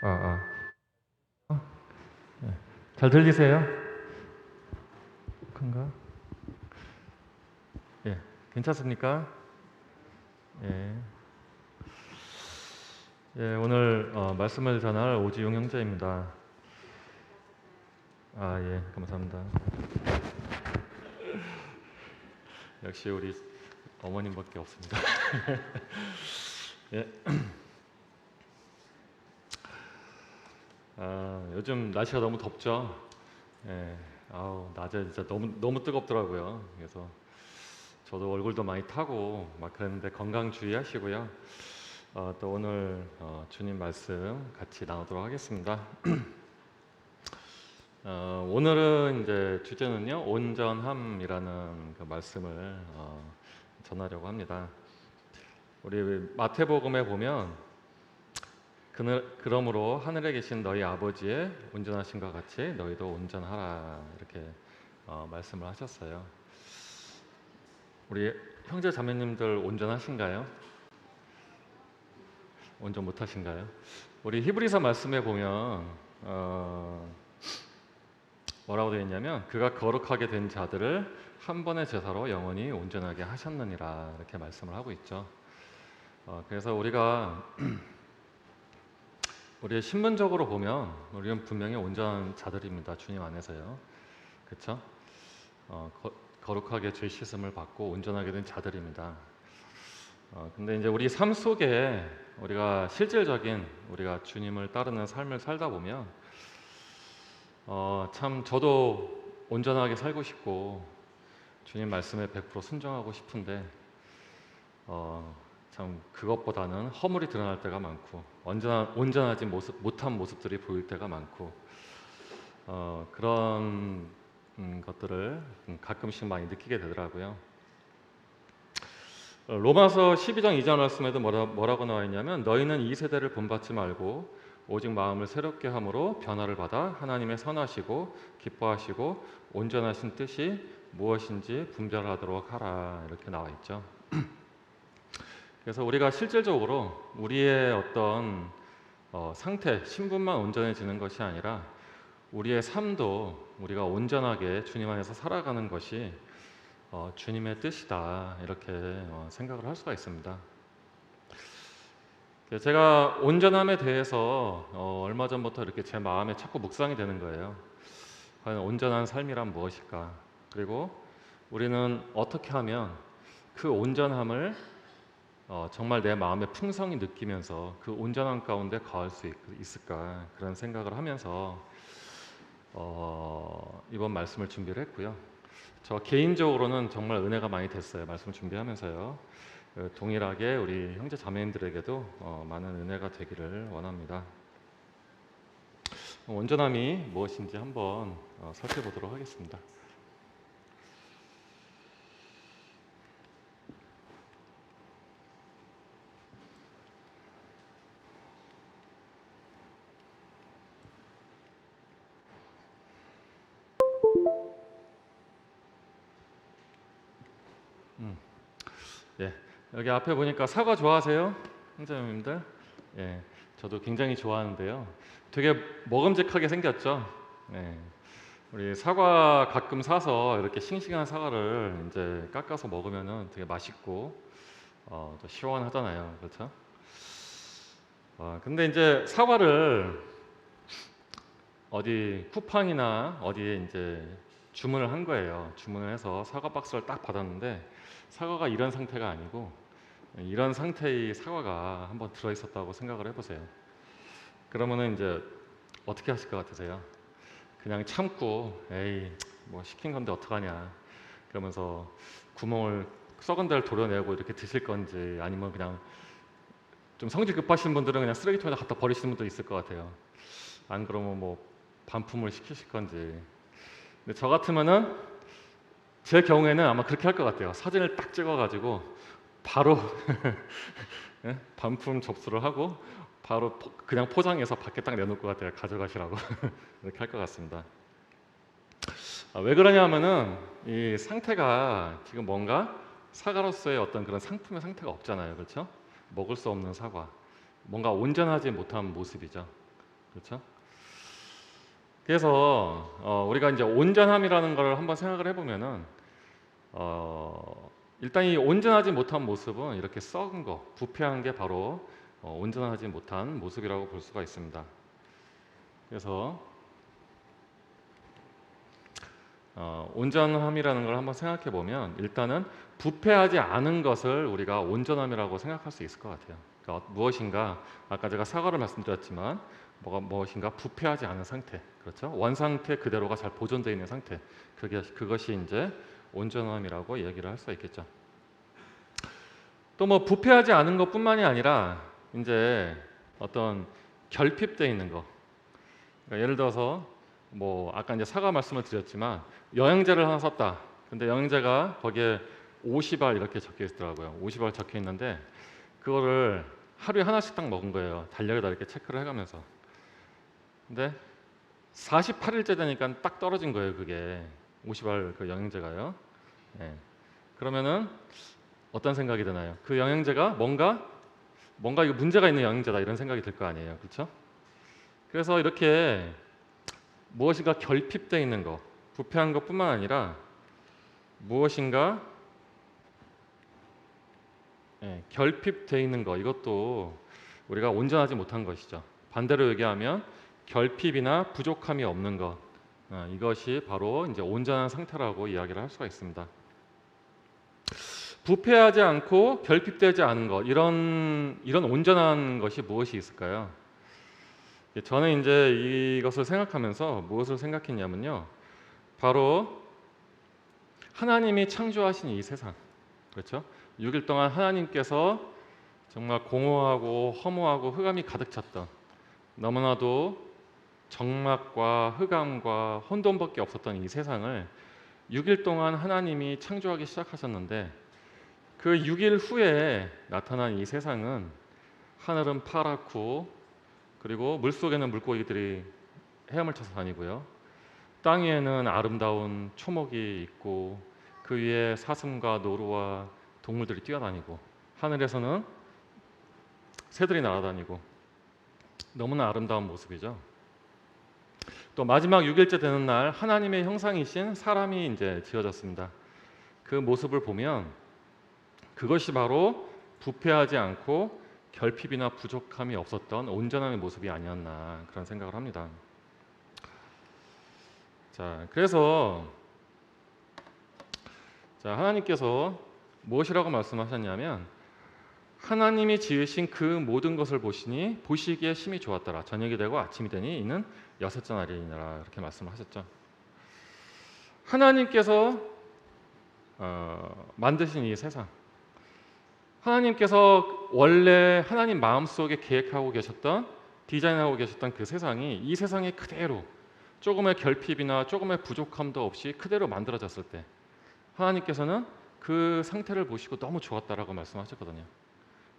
아, 아. 예. 잘 들리세요? 큰가? 예. 괜찮습니까? 예. 예, 오늘 말씀을 전할 오지용 형제입니다. 아, 예. 감사합니다. 역시 우리 어머님밖에 없습니다. 예. 요즘 날씨가 너무 덥죠? 예. 아우, 낮에 진짜 너무 뜨겁더라고요. 그래서 저도 얼굴도 많이 타고 막 그랬는데 건강 주의하시고요. 또 오늘 주님 말씀 같이 나누도록 하겠습니다. 오늘은 이제 주제는요, 온전함이라는 그 말씀을 전하려고 합니다. 우리 마태복음에 보면 그러므로 하늘에 계신 너희 아버지의 온전하심과 같이 너희도 온전하라 이렇게 말씀을 하셨어요. 우리 형제 자매님들 온전하신가요? 온전 못하신가요? 우리 히브리서 말씀에 보면 뭐라고 되어 있냐면 그가 거룩하게 된 자들을 한 번의 제사로 영원히 온전하게 하셨느니라 이렇게 말씀을 하고 있죠. 그래서 우리가 우리의 신분적으로 보면 우리는 분명히 온전한 자들입니다. 주님 안에서요. 그렇죠? 거룩하게 죄 씻음을 받고 온전하게 된 자들입니다. 근데 이제 우리 삶 속에 우리가 실질적인 우리가 주님을 따르는 삶을 살다 보면 참 저도 온전하게 살고 싶고 주님 말씀에 100% 순종하고 싶은데 참 그것보다는 허물이 드러날 때가 많고 온전하지 못한 모습들이 보일 때가 많고 그런 것들을 가끔씩 많이 느끼게 되더라고요. 로마서 12장 2절 말씀에도 뭐라고 나와 있냐면 너희는 이 세대를 본받지 말고 오직 마음을 새롭게 함으로 변화를 받아 하나님의 선하시고 기뻐하시고 온전하신 뜻이 무엇인지 분별하도록 하라 이렇게 나와 있죠. 그래서 우리가 실질적으로 우리의 어떤 상태, 신분만 온전해지는 것이 아니라 우리의 삶도 우리가 온전하게 주님 안에서 살아가는 것이 주님의 뜻이다 이렇게 생각을 할 수가 있습니다. 제가 온전함에 대해서 얼마 전부터 이렇게 제 마음에 자꾸 묵상이 되는 거예요. 과연 온전한 삶이란 무엇일까? 그리고 우리는 어떻게 하면 그 온전함을 정말 내 마음의 풍성이 느끼면서 그 온전함 가운데 거할 수 있을까? 그런 생각을 하면서 이번 말씀을 준비를 했고요. 저 개인적으로는 정말 은혜가 많이 됐어요. 말씀 준비하면서요. 동일하게 우리 형제 자매님들에게도 많은 은혜가 되기를 원합니다. 온전함이 무엇인지 한번 살펴보도록 하겠습니다. 예, 여기 앞에 보니까 사과 좋아하세요? 형제님들? 예, 저도 굉장히 좋아하는데요. 되게 먹음직하게 생겼죠? 예, 우리 사과 가끔 사서 이렇게 싱싱한 사과를 이제 깎아서 먹으면은 되게 맛있고 또 시원하잖아요, 그렇죠? 근데 이제 사과를 어디 쿠팡이나 어디에 이제 주문을 한 거예요. 주문을 해서 사과 박스를 딱 받았는데 사과가 이런 상태가 아니고 이런 상태의 사과가 한번 들어 있었다고 생각을 해보세요. 그러면은 이제 어떻게 하실 것 같으세요? 그냥 참고 에이 뭐 시킨 건데 어떡하냐 그러면서 구멍을 썩은 데를 도려내고 이렇게 드실 건지 아니면 그냥 좀 성질 급하신 분들은 그냥 쓰레기통에다 갖다 버리시는 분도 있을 것 같아요. 안 그러면 뭐 반품을 시키실 건지. 근데 저 같으면은 제 경우에는 아마 그렇게 할 것 같아요. 사진을 딱 찍어가지고 바로 예? 반품 접수를 하고 바로 그냥 포장해서 밖에 딱 내놓을 것 같아요. 가져가시라고 이렇게 할 것 같습니다. 왜 그러냐면은 이 상태가 지금 뭔가 사과로서의 어떤 그런 상품의 상태가 없잖아요, 그렇죠? 먹을 수 없는 사과, 뭔가 온전하지 못한 모습이죠. 그렇죠? 그래서 우리가 이제 온전함이라는 걸 한번 생각을 해보면은 일단 이 온전하지 못한 모습은 이렇게 썩은 거, 부패한 게 바로 온전하지 못한 모습이라고 볼 수가 있습니다. 그래서 온전함이라는 걸 한번 생각해 보면 일단은 부패하지 않은 것을 우리가 온전함이라고 생각할 수 있을 것 같아요. 그러니까 무엇인가 아까 제가 사과를 말씀드렸지만 무엇인가 부패하지 않은 상태, 그렇죠? 원상태 그대로가 잘 보존되어 있는 상태, 그것이 이제 온전함이라고 얘기를 할 수가 있겠죠. 또 뭐 부패하지 않은 것뿐만이 아니라 이제 어떤 결핍되어 있는 거. 그러니까 예를 들어서 뭐 아까 이제 사과 말씀을 드렸지만 영양제를 하나 샀다. 근데 영양제가 거기에 50알 이렇게 적혀 있더라고요. 50알 적혀 있는데 그거를 하루에 하나씩 딱 먹은 거예요. 달력에다 이렇게 체크를 해가면서. 근데 48일째 되니까 딱 떨어진 거예요. 그게 50알 그 영양제가요. 네. 그러면은 어떤 생각이 드나요? 그 영양제가 뭔가 이거 문제가 있는 영양제다 이런 생각이 들 거 아니에요. 그렇죠? 그래서 이렇게 무엇인가 결핍되어 있는 것, 부패한 것뿐만 아니라 무엇인가 결핍되어 있는 것, 이것도 우리가 온전하지 못한 것이죠. 반대로 얘기하면 결핍이나 부족함이 없는 것, 이것이 바로 이제 온전한 상태라고 이야기를 할 수가 있습니다. 부패하지 않고 결핍되지 않은 것, 이런 온전한 것이 무엇이 있을까요? 저는 이제 이것을 생각하면서 무엇을 생각했냐면요, 바로 하나님이 창조하신 이 세상, 그렇죠? 6일 동안 하나님께서 정말 공허하고 허무하고 흑암이 가득 찼던, 너무나도 적막과 흑암과 혼돈밖에 없었던 이 세상을 6일 동안 하나님이 창조하기 시작하셨는데, 그 6일 후에 나타난 이 세상은 하늘은 파랗고, 그리고 물속에는 물고기들이 헤엄을 쳐서 다니고요, 땅 위에는 아름다운 초목이 있고 그 위에 사슴과 노루와 동물들이 뛰어다니고, 하늘에서는 새들이 날아다니고, 너무나 아름다운 모습이죠. 또 마지막 6일째 되는 날 하나님의 형상이신 사람이 이제 지어졌습니다. 그 모습을 보면 그것이 바로 부패하지 않고 결핍이나 부족함이 없었던 온전함의 모습이 아니었나, 그런 생각을 합니다. 자, 그래서 하나님께서 무엇이라고 말씀하셨냐면, 하나님이 지으신 그 모든 것을 보시니 보시기에 심히 좋았더라. 저녁이 되고 아침이 되니 이는 여섯째 날이니라, 이렇게 말씀하셨죠. 하나님께서 만드신 이 세상, 하나님께서 원래 하나님 마음속에 계획하고 계셨던, 디자인하고 계셨던 그 세상이 이 세상에 그대로 조금의 결핍이나 조금의 부족함도 없이 그대로 만들어졌을 때 하나님께서는 그 상태를 보시고 너무 좋았다라고 말씀하셨거든요.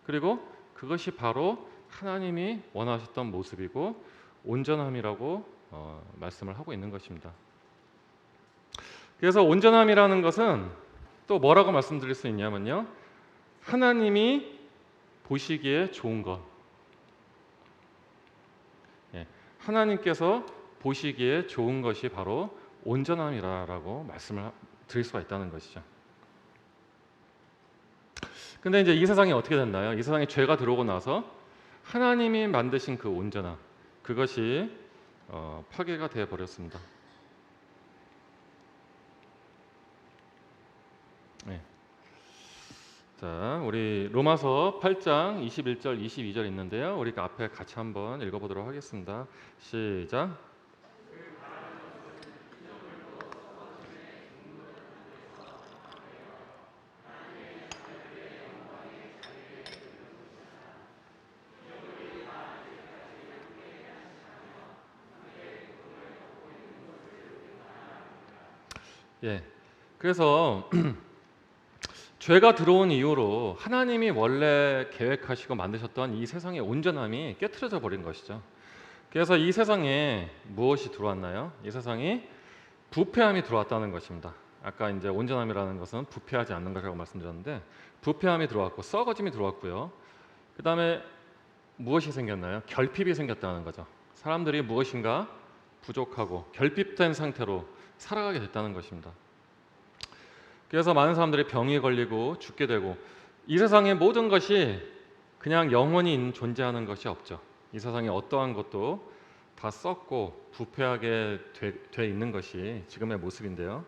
그리고 그것이 바로 하나님이 원하셨던 모습이고 온전함이라고 말씀을 하고 있는 것입니다. 그래서 온전함이라는 것은 또 뭐라고 말씀드릴 수 있냐면요, 하나님이 보시기에 좋은 것, 하나님께서 보시기에 좋은 것이 바로 온전함이라고 말씀을 드릴 수가 있다는 것이죠. 근데 이제 이 세상이 어떻게 됐나요? 이 세상에 죄가 들어오고 나서 하나님이 만드신 그 온전함, 그것이 파괴가 되어 버렸습니다. 네. 자, 우리 로마서 8장 21절 22절 있는데요, 우리 그 앞에 같이 한번 읽어보도록 하겠습니다. 시작. 예, 그래서 죄가 들어온 이후로 하나님이 원래 계획하시고 만드셨던 이 세상의 온전함이 깨트려져 버린 것이죠. 그래서 이 세상에 무엇이 들어왔나요? 이 세상이 부패함이 들어왔다는 것입니다. 아까 이제 온전함이라는 것은 부패하지 않는 것이라고 말씀드렸는데, 부패함이 들어왔고 썩어짐이 들어왔고요. 그 다음에 무엇이 생겼나요? 결핍이 생겼다는 거죠. 사람들이 무엇인가 부족하고 결핍된 상태로 살아가게 됐다는 것입니다. 그래서 많은 사람들이 병에 걸리고 죽게 되고, 이 세상의 모든 것이 그냥 영원히 존재하는 것이 없죠. 이 세상에 어떠한 것도 다 썩고 부패하게 돼 있는 것이 지금의 모습인데요.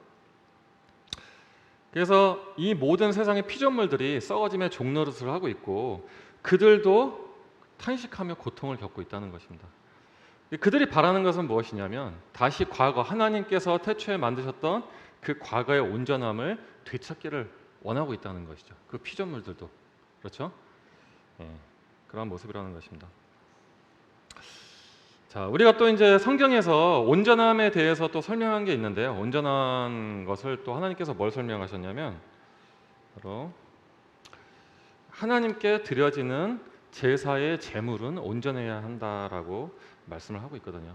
그래서 이 모든 세상의 피조물들이 썩어짐의 종노릇을 하고 있고, 그들도 탄식하며 고통을 겪고 있다는 것입니다. 그들이 바라는 것은 무엇이냐면, 다시 과거 하나님께서 태초에 만드셨던 그 과거의 온전함을 되찾기를 원하고 있다는 것이죠. 그 피조물들도. 그렇죠? 예, 그러한 모습이라는 것입니다. 자, 우리가 또 이제 성경에서 온전함에 대해서 또 설명한 게 있는데요. 온전한 것을 또 하나님께서 뭘 설명하셨냐면, 바로 하나님께 드려지는 제사의 제물은 온전해야 한다라고 말씀을 하고 있거든요.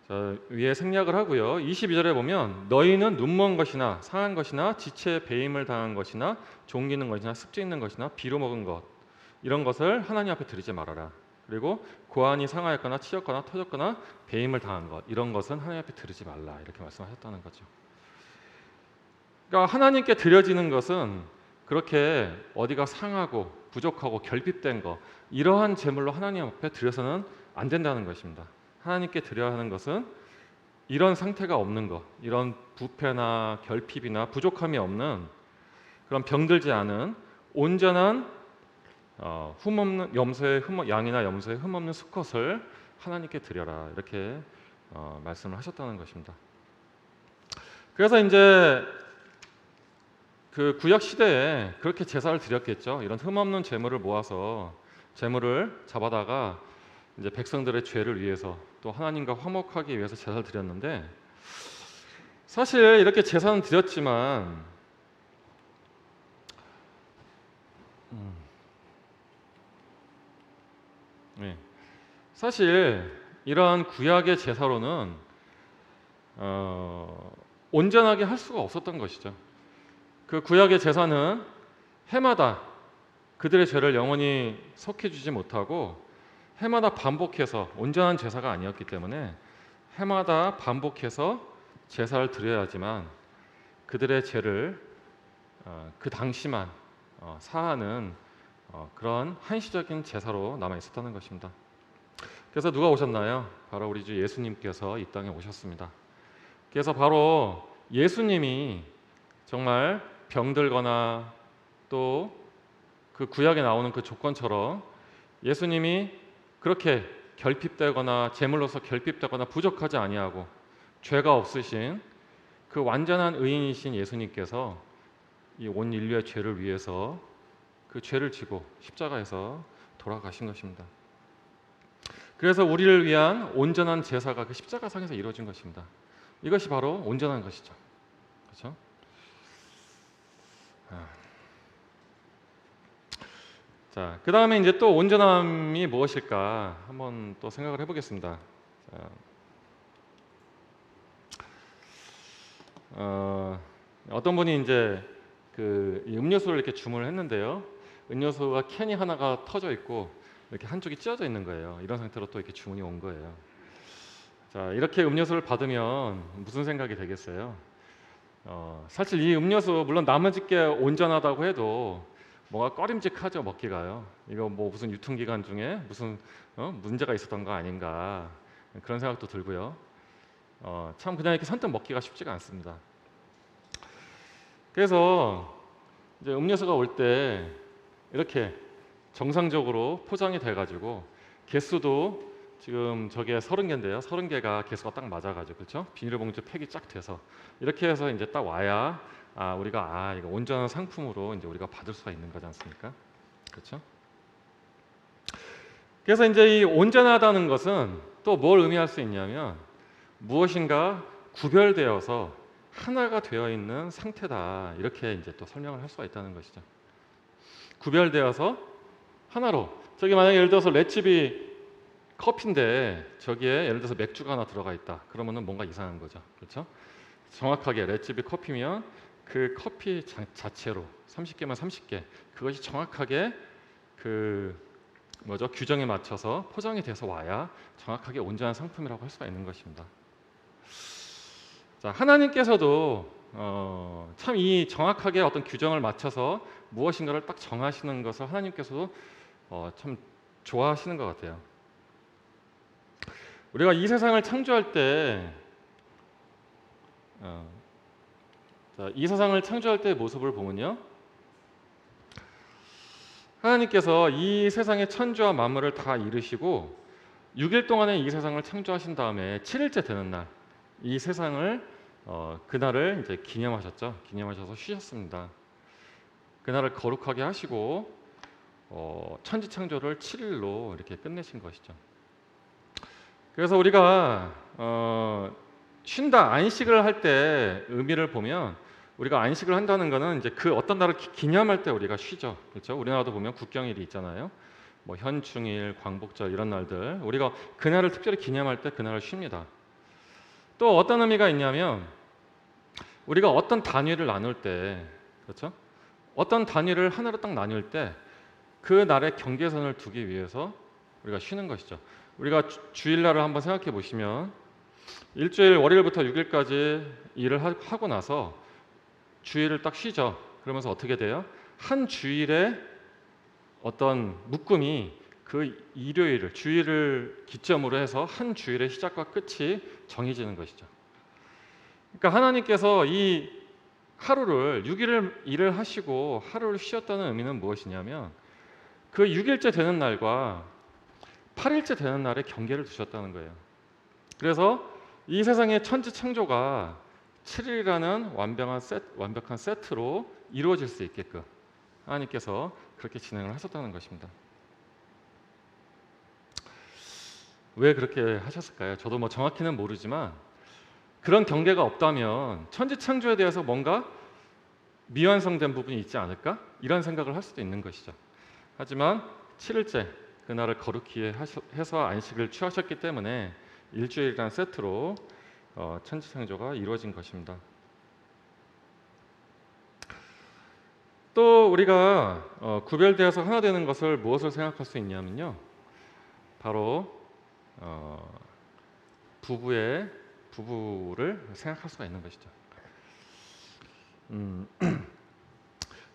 자, 위에 생략을 하고요. 22절에 보면, 너희는 눈먼 것이나 상한 것이나 지체에 배임을 당한 것이나 종기 있는 것이나 습지 있는 것이나 비로 먹은 것, 이런 것을 하나님 앞에 드리지 말아라. 그리고 고환이 상하였거나 치였거나 터졌거나 배임을 당한 것, 이런 것은 하나님 앞에 드리지 말라, 이렇게 말씀하셨다는 거죠. 그러니까 하나님께 드려지는 것은 그렇게 어디가 상하고 부족하고 결핍된 것, 이러한 제물로 하나님 앞에 드려서는 안 된다는 것입니다. 하나님께 드려야 하는 것은 이런 상태가 없는 것, 이런 부패나 결핍이나 부족함이 없는, 그런 병들지 않은 온전한 흠없는 양이나 염소의 흠없는 수컷을 하나님께 드려라, 이렇게 말씀을 하셨다는 것입니다. 그래서 이제 그 구약 시대에 그렇게 제사를 드렸겠죠. 이런 흠없는 제물을 모아서 제물을 잡아다가 이제 백성들의 죄를 위해서, 또 하나님과 화목하기 위해서 제사를 드렸는데, 사실 이렇게 제사는 드렸지만 사실 이러한 구약의 제사로는 온전하게 할 수가 없었던 것이죠. 그 구약의 제사는 해마다 그들의 죄를 영원히 속해주지 못하고, 해마다 반복해서, 온전한 제사가 아니었기 때문에 해마다 반복해서 제사를 드려야지만 그들의 죄를 그 당시만 사하는 그런 한시적인 제사로 남아 있었다는 것입니다. 그래서 누가 오셨나요? 바로 우리 주 예수님께서 이 땅에 오셨습니다. 그래서 바로 예수님이 정말 병들거나 또 그 구약에 나오는 그 조건처럼 예수님이 그렇게 결핍되거나 제물로서 결핍되거나 부족하지 아니하고 죄가 없으신 그 완전한 의인이신 예수님께서 이 온 인류의 죄를 위해서 그 죄를 지고 십자가에서 돌아가신 것입니다. 그래서 우리를 위한 온전한 제사가 그 십자가상에서 이루어진 것입니다. 이것이 바로 온전한 것이죠. 그렇죠? 자, 그 다음에 이제 또 온전함이 무엇일까 한번 또 생각을 해보겠습니다. 어떤 분이 이제 이 음료수를 이렇게 주문을 했는데요. 음료수가 캔이 하나가 터져 있고 이렇게 한쪽이 찢어져 있는 거예요. 이런 상태로 또 이렇게 주문이 온 거예요. 자, 이렇게 음료수를 받으면 무슨 생각이 되겠어요? 사실 이 음료수 물론 나머지게 온전하다고 해도 뭔가 꺼림직하죠, 먹기가요. 이거 뭐 무슨 유통기간 중에 무슨 문제가 있었던 거 아닌가, 그런 생각도 들고요. 참 그냥 이렇게 선뜻 먹기가 쉽지가 않습니다. 그래서 이제 음료수가 올 때 이렇게 정상적으로 포장이 돼가지고, 개수도 지금 저게 30개인데요. 30개가 개수가 딱 맞아가지고, 그렇죠? 비닐봉지 팩이 쫙 돼서 이렇게 해서 이제 딱 와야 우리가 이거 온전한 상품으로 이제 우리가 받을 수가 있는 거지 않습니까? 그렇죠? 그래서 이제 이 온전하다는 것은 또 뭘 의미할 수 있냐면, 무엇인가 구별되어서 하나가 되어 있는 상태다, 이렇게 이제 또 설명을 할 수가 있다는 것이죠. 구별되어서 하나로, 저기 만약에 예를 들어서 레츠비 커피인데 저기에 예를 들어서 맥주가 하나 들어가 있다, 그러면은 뭔가 이상한 거죠. 그렇죠? 정확하게 레츠비 커피면 그 커피 자체로 30개면 30개, 그것이 정확하게 그 뭐죠? 규정에 맞춰서 포장이 돼서 와야 정확하게 온전한 상품이라고 할 수가 있는 것입니다. 자, 하나님께서도 참 이 정확하게 어떤 규정을 맞춰서 무엇인가를 딱 정하시는 것을 하나님께서도 참 좋아하시는 것 같아요. 우리가 이 세상을 창조할 때 이 세상을 창조할 때의 모습을 보면요, 하나님께서 이 세상의 천지와 만물을 다 이루시고 6일 동안에 이 세상을 창조하신 다음에 7일째 되는 날, 이 세상을 그날을 이제 기념하셨죠. 기념하셔서 쉬셨습니다. 그날을 거룩하게 하시고 천지 창조를 7일로 이렇게 끝내신 것이죠. 그래서 우리가 쉰다, 안식을 할 때 의미를 보면, 우리가 안식을 한다는 것은 이제 그 어떤 날을 기념할 때 우리가 쉬죠. 그렇죠? 우리나라도 보면 국경일이 있잖아요. 뭐 현충일, 광복절 이런 날들, 우리가 그날을 특별히 기념할 때 그날을 쉽니다. 또 어떤 의미가 있냐면, 우리가 어떤 단위를 나눌 때, 그렇죠? 어떤 단위를 하나로 딱 나눌 때 그 날의 경계선을 두기 위해서 우리가 쉬는 것이죠. 우리가 주일날을 한번 생각해 보시면, 일주일 월요일부터 6일까지 일을 하고 나서 주일을 딱 쉬죠. 그러면서 어떻게 돼요? 한 주일에 어떤 묶음이 그 일요일을, 주일을 기점으로 해서 한 주일의 시작과 끝이 정해지는 것이죠. 그러니까 하나님께서 이 하루를 6일을 일을 하시고 하루를 쉬었다는 의미는 무엇이냐면, 그 6일째 되는 날과 8일째 되는 날의 경계를 두셨다는 거예요. 그래서 이 세상의 천지 창조가 7일이라는 완벽한 세트로 이루어질 수 있게끔 하나님께서 그렇게 진행을 하셨다는 것입니다. 왜 그렇게 하셨을까요? 저도 뭐 정확히는 모르지만, 그런 경계가 없다면 천지 창조에 대해서 뭔가 미완성된 부분이 있지 않을까? 이런 생각을 할 수도 있는 것이죠. 하지만 7일째 그날을 거룩히 해서 안식을 취하셨기 때문에 일주일이라는 세트로 천지 창조가 이루어진 것입니다. 또 우리가 구별되어서 하나 되는 것을 무엇을 생각할 수 있냐면요, 바로 부부를 생각할 수가 있는 것이죠.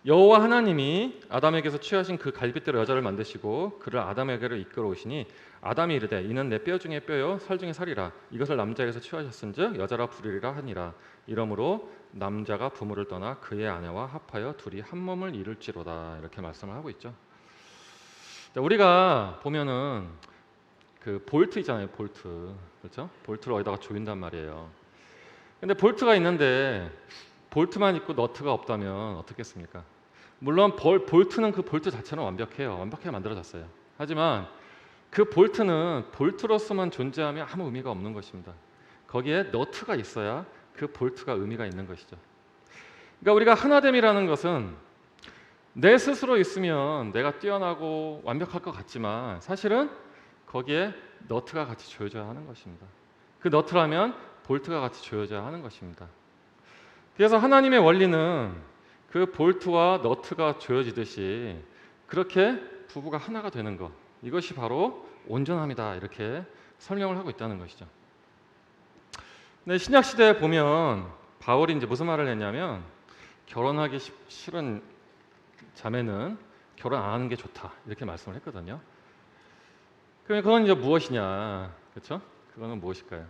여호와 하나님이 아담에게서 취하신 그 갈빗대로 여자를 만드시고 그를 아담에게로 이끌어 오시니, 아담이 이르되 이는 내 뼈 중에 뼈요 살 중에 살이라, 이것을 남자에게서 취하셨은즉 여자라 부르리라 하니라. 이러므로 남자가 부모를 떠나 그의 아내와 합하여 둘이 한 몸을 이룰지로다. 이렇게 말씀을 하고 있죠. 우리가 보면은 그 볼트 있잖아요, 볼트. 그렇죠? 볼트를 어디다가 조인단 말이에요. 근데 볼트가 있는데 볼트만 있고 너트가 없다면 어떻겠습니까? 물론 볼트는 그 볼트 자체는 완벽해요. 완벽하게 만들어졌어요. 하지만 그 볼트는 볼트로서만 존재하면 아무 의미가 없는 것입니다. 거기에 너트가 있어야 그 볼트가 의미가 있는 것이죠. 그러니까 우리가 하나됨이라는 것은 내 스스로 있으면 내가 뛰어나고 완벽할 것 같지만, 사실은 거기에 너트가 같이 조여져야 하는 것입니다. 그 너트라면 볼트가 같이 조여져야 하는 것입니다. 그래서 하나님의 원리는 그 볼트와 너트가 조여지듯이 그렇게 부부가 하나가 되는 것, 이것이 바로 온전함이다, 이렇게 설명을 하고 있다는 것이죠. 근데 신약 시대에 보면 바울이 이제 무슨 말을 했냐면, 결혼하기 싫은 자매는 결혼 안 하는 게 좋다, 이렇게 말씀을 했거든요. 그럼 그건 이제 무엇이냐, 그렇죠? 그거는 무엇일까요?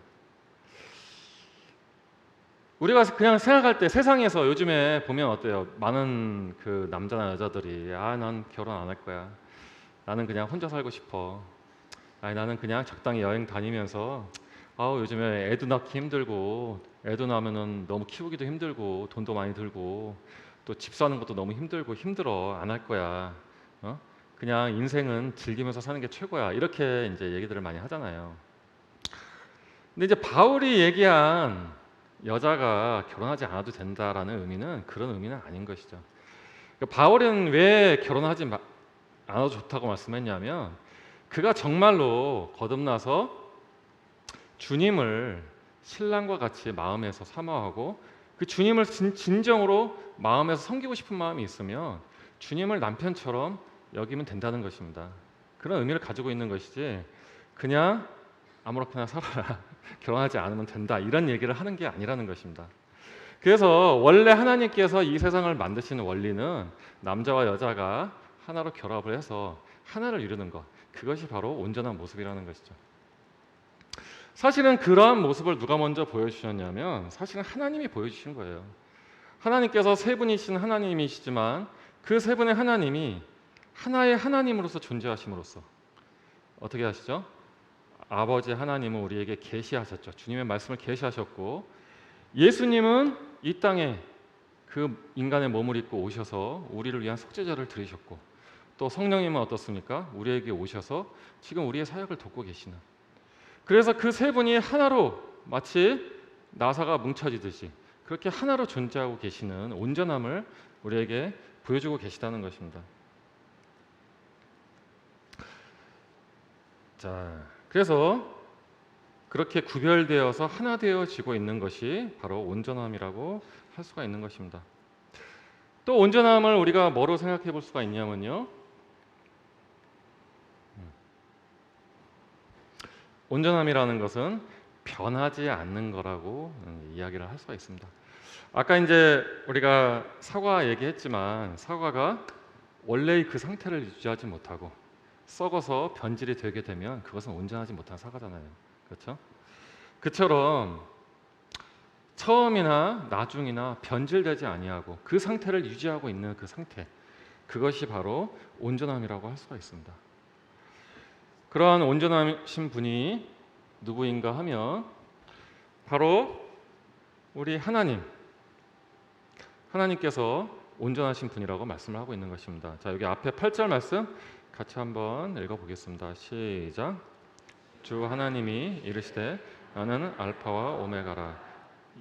우리가 그냥 생각할 때 세상에서 요즘에 보면 어때요? 많은 그 남자나 여자들이 난 결혼 안 할 거야. 나는 그냥 혼자 살고 싶어. 나는 그냥 적당히 여행 다니면서 요즘에 애도 낳기 힘들고, 애도 낳으면은 너무 키우기도 힘들고 돈도 많이 들고 또 집 사는 것도 너무 힘들어. 안 할 거야. 그냥 인생은 즐기면서 사는 게 최고야. 이렇게 이제 얘기들을 많이 하잖아요. 근데 이제 바울이 얘기한 여자가 결혼하지 않아도 된다라는 의미는 그런 의미는 아닌 것이죠. 그러니까 바울은 왜 결혼하지 않아도 좋다고 말씀했냐면, 그가 정말로 거듭나서 주님을 신랑과 같이 마음에서 사모하고 그 주님을 진정으로 마음에서 섬기고 싶은 마음이 있으면 주님을 남편처럼 여기면 된다는 것입니다. 그런 의미를 가지고 있는 것이지 그냥 아무렇게나 살아라 결혼하지 않으면 된다 이런 얘기를 하는 게 아니라는 것입니다. 그래서 원래 하나님께서 이 세상을 만드시는 원리는 남자와 여자가 하나로 결합을 해서 하나를 이루는 것, 그것이 바로 온전한 모습이라는 것이죠. 사실은 그러한 모습을 누가 먼저 보여주셨냐면 사실은 하나님이 보여주신 거예요. 하나님께서 세 분이신 하나님이시지만 그 세 분의 하나님이 하나의 하나님으로서 존재하심으로써 어떻게 하시죠? 아버지 하나님은 우리에게 계시하셨죠. 주님의 말씀을 계시하셨고 예수님은 이 땅에 그 인간의 몸을 입고 오셔서 우리를 위한 속죄제를 드리셨고 또 성령님은 어떻습니까? 우리에게 오셔서 지금 우리의 사역을 돕고 계시는, 그래서 그 세 분이 하나로 마치 나사가 뭉쳐지듯이 그렇게 하나로 존재하고 계시는 온전함을 우리에게 보여주고 계시다는 것입니다. 자, 그래서 그렇게 구별되어서 하나 되어지고 있는 것이 바로 온전함이라고 할 수가 있는 것입니다. 또 온전함을 우리가 뭐로 생각해 볼 수가 있냐면요. 온전함이라는 것은 변하지 않는 거라고 이야기를 할 수가 있습니다. 아까 이제 우리가 사과 얘기했지만 사과가 원래의 그 상태를 유지하지 못하고 썩어서 변질이 되게 되면 그것은 온전하지 못한 사과잖아요. 그렇죠? 그처럼 처음이나 나중이나 변질되지 아니하고 그 상태를 유지하고 있는 그 상태, 그것이 바로 온전함이라고 할 수가 있습니다. 그러한 온전하신 분이 누구인가 하면 바로 우리 하나님께서 온전하신 분이라고 말씀을 하고 있는 것입니다. 자, 여기 앞에 8절 말씀 같이 한번 읽어보겠습니다. 시작. 주 하나님이 이르시되 나는 알파와 오메가라,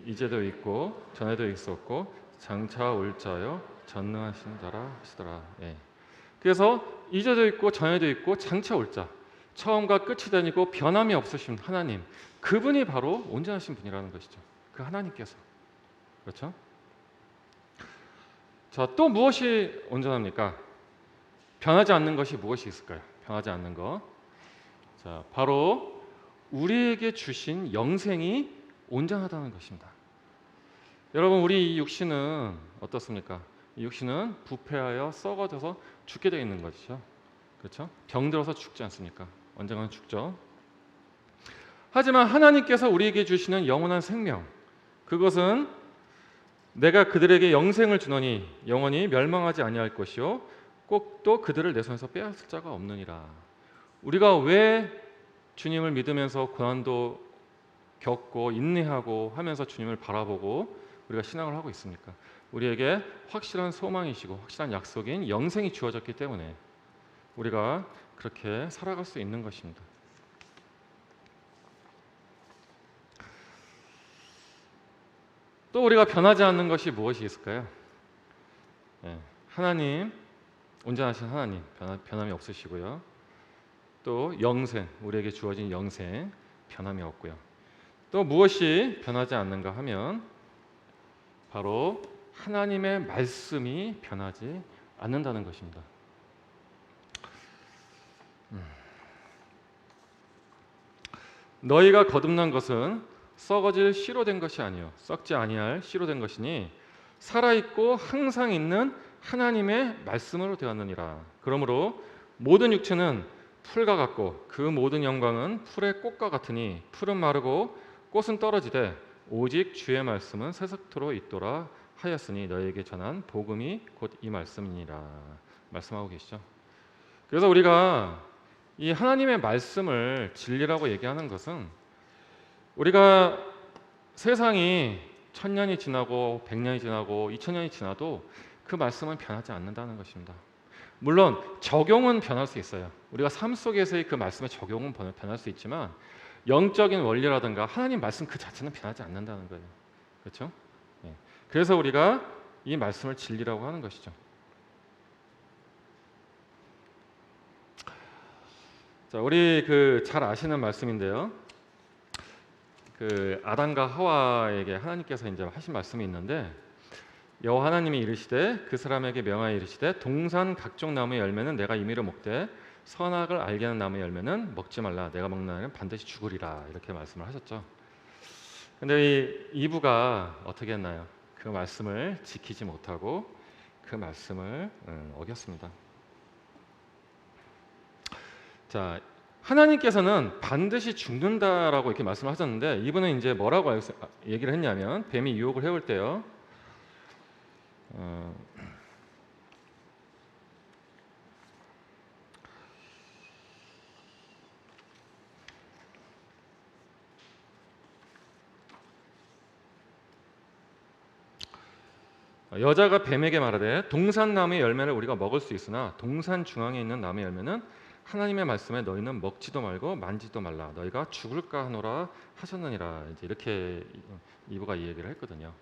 이제도 있고 전에도 있었고 장차 올 자요 전능하신 자라 하시더라. 예. 그래서 이제도 있고 전에도 있고 장차 올 자, 처음과 끝이 되니고 변함이 없으신 하나님, 그분이 바로 온전하신 분이라는 것이죠. 그 하나님께서. 그렇죠? 자, 또 무엇이 온전합니까? 변하지 않는 것이 무엇이 있을까요? 변하지 않는 것. 자, 바로 우리에게 주신 영생이 온전하다는 것입니다. 여러분, 우리 이 육신은 어떻습니까? 이 육신은 부패하여 썩어져서 죽게 되어 있는 것이죠. 그렇죠? 병들어서 죽지 않습니까? 언젠가는 죽죠. 하지만 하나님께서 우리에게 주시는 영원한 생명, 그것은 내가 그들에게 영생을 주노니 영원히 멸망하지 아니할 것이요 꼭 또 그들을 내 손에서 빼앗을 자가 없느니라. 우리가 왜 주님을 믿으면서 고난도 겪고 인내하고 하면서 주님을 바라보고 우리가 신앙을 하고 있습니까? 우리에게 확실한 소망이시고 확실한 약속인 영생이 주어졌기 때문에 우리가 그렇게 살아갈 수 있는 것입니다. 또 우리가 변하지 않는 것이 무엇이 있을까요? 하나님, 온전하신 하나님, 변함이 없으시고요. 또 영생, 우리에게 주어진 영생, 변함이 없고요. 또 무엇이 변하지 않는가 하면 바로 하나님의 말씀이 변하지 않는다는 것입니다. 너희가 거듭난 것은 썩어질 씨로 된 것이 아니요 썩지 아니할 씨로 된 것이니 살아있고 항상 있는 하나님의 말씀으로 되었느니라. 그러므로 모든 육체는 풀과 같고 그 모든 영광은 풀의 꽃과 같으니 풀은 마르고 꽃은 떨어지되 오직 주의 말씀은 새석토로 있도라 하였으니 너희에게 전한 복음이 곧 이 말씀이니라. 말씀하고 계시죠. 그래서 우리가 이 하나님의 말씀을 진리라고 얘기하는 것은 우리가 세상이 1000년이 지나고 100년이 지나고 2000년이 지나도 그 말씀은 변하지 않는다는 것입니다. 물론 적용은 변할 수 있어요. 우리가 삶 속에서의 그 말씀의 적용은 변할 수 있지만 영적인 원리라든가 하나님 말씀 그 자체는 변하지 않는다는 거예요. 그렇죠? 그래서 우리가 이 말씀을 진리라고 하는 것이죠. 자, 우리 잘 아시는 말씀인데요. 아담과 하와에게 하나님께서 이제 하신 말씀이 있는데 여호와 하나님이 이르시되 그 사람에게 명하여 이르시되 동산 각종 나무의 열매는 내가 임의로 먹되 선악을 알게 하는 나무의 열매는 먹지 말라. 내가 먹는 날에는 반드시 죽으리라. 이렇게 말씀을 하셨죠. 근데 이 이브가 어떻게 했나요? 그 말씀을 지키지 못하고 그 말씀을 어겼습니다. 자, 하나님께서는 반드시 죽는다라고 이렇게 말씀을 하셨는데 이분은 이제 뭐라고 얘기를 했냐면 뱀이 유혹을 해올 때요. 여자가 뱀에게 말하되 동산 나무의 열매를 우리가 먹을 수 있으나 동산 중앙에 있는 나무의 열매는 하나님의 말씀에 너희는 먹지도 말고 만지도 말라. 너희가 죽을까 하노라 하셨느니라. 이제 이렇게 이브가 이 얘기를 했거든요.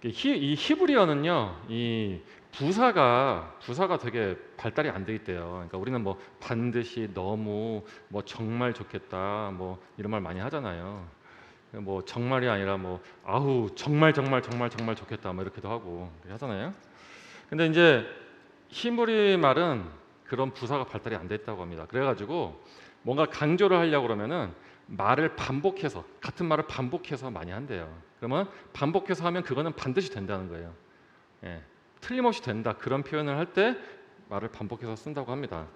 이 히브리어는요, 이 부사가 되게 발달이 안 돼 있대요. 그러니까 우리는 뭐 반드시, 너무, 뭐 정말 좋겠다, 뭐 이런 말 많이 하잖아요. 뭐 정말이 아니라 뭐 아우 정말 정말 정말 정말 좋겠다, 뭐 이렇게도 하고 하잖아요. 근데 이제 히브리 말은 그런 부사가 발달이 안 돼 있다고 합니다. 그래가지고 뭔가 강조를 하려고 그러면은 말을 반복해서 같은 말을 반복해서 많이 한대요. 그러면 반복해서 하면 그거는 반드시 된다는 거예요. 예, 틀림없이 된다 그런 표현을 할 때 말을 반복해서 쓴다고 합니다.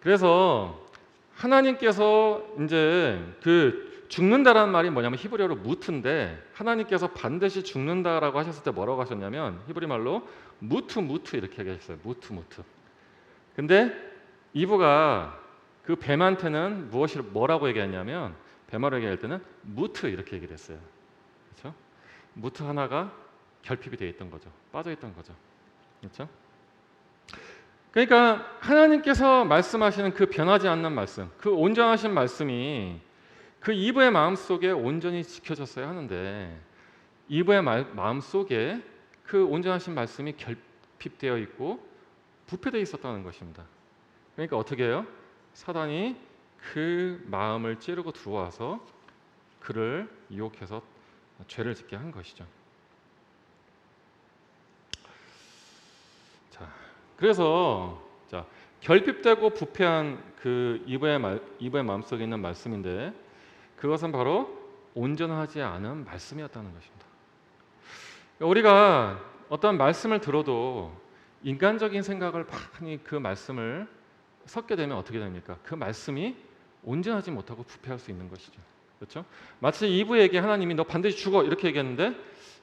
그래서 하나님께서 이제 그 죽는다라는 말이 뭐냐면 히브리어로 무트인데 하나님께서 반드시 죽는다라고 하셨을 때 뭐라고 하셨냐면 히브리 말로 무트 이렇게 얘기하셨어요. 무트. 근데 이브가 그 뱀한테는 뭐라고 얘기했냐면 뱀하러 얘기할 때는 무트 이렇게 얘기를 했어요. 그렇죠? 무트 하나가 결핍이 되어 있던 거죠. 빠져 있던 거죠. 그렇죠? 그러니까 하나님께서 말씀하시는 그 변하지 않는 말씀, 그 온전하신 말씀이 그 이브의 마음속에 온전히 지켜졌어야 하는데 이브의 마음속에 그 온전하신 말씀이 결핍되어 있고 부패되어 있었다는 것입니다. 그러니까 어떻게 해요? 사단이 그 마음을 찌르고 들어와서 그를 유혹해서 죄를 짓게 한 것이죠. 자, 그래서 결핍되고 부패한 그 이브의 마음속에 있는 말씀인데 그것은 바로 온전하지 않은 말씀이었다는 것입니다. 우리가 어떤 말씀을 들어도 인간적인 생각을 많이 그 말씀을 섞게 되면 어떻게 됩니까? 그 말씀이 온전하지 못하고 부패할 수 있는 것이죠. 그렇죠? 마치 이브에게 하나님이 너 반드시 죽어 이렇게 얘기했는데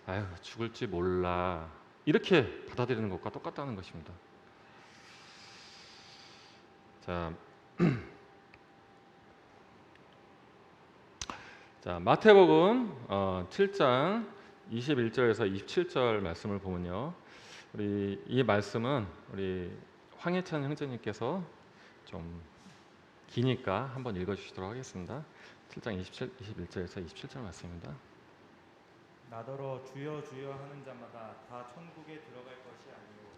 아유 죽을지 몰라 이렇게 받아들이는 것과 똑같다는 것입니다. 자, 마태복음 7장 21절에서 27절 말씀을 보면요. 우리 이 말씀은 우리 황혜찬 형제님께서 좀 기니까 한번 읽어주시도록 하겠습니다. 7장 21절에서 27절 말씀입니다. 나더러 주여 주여 하는 자마다 다 천국에 들어갈 것이 아니요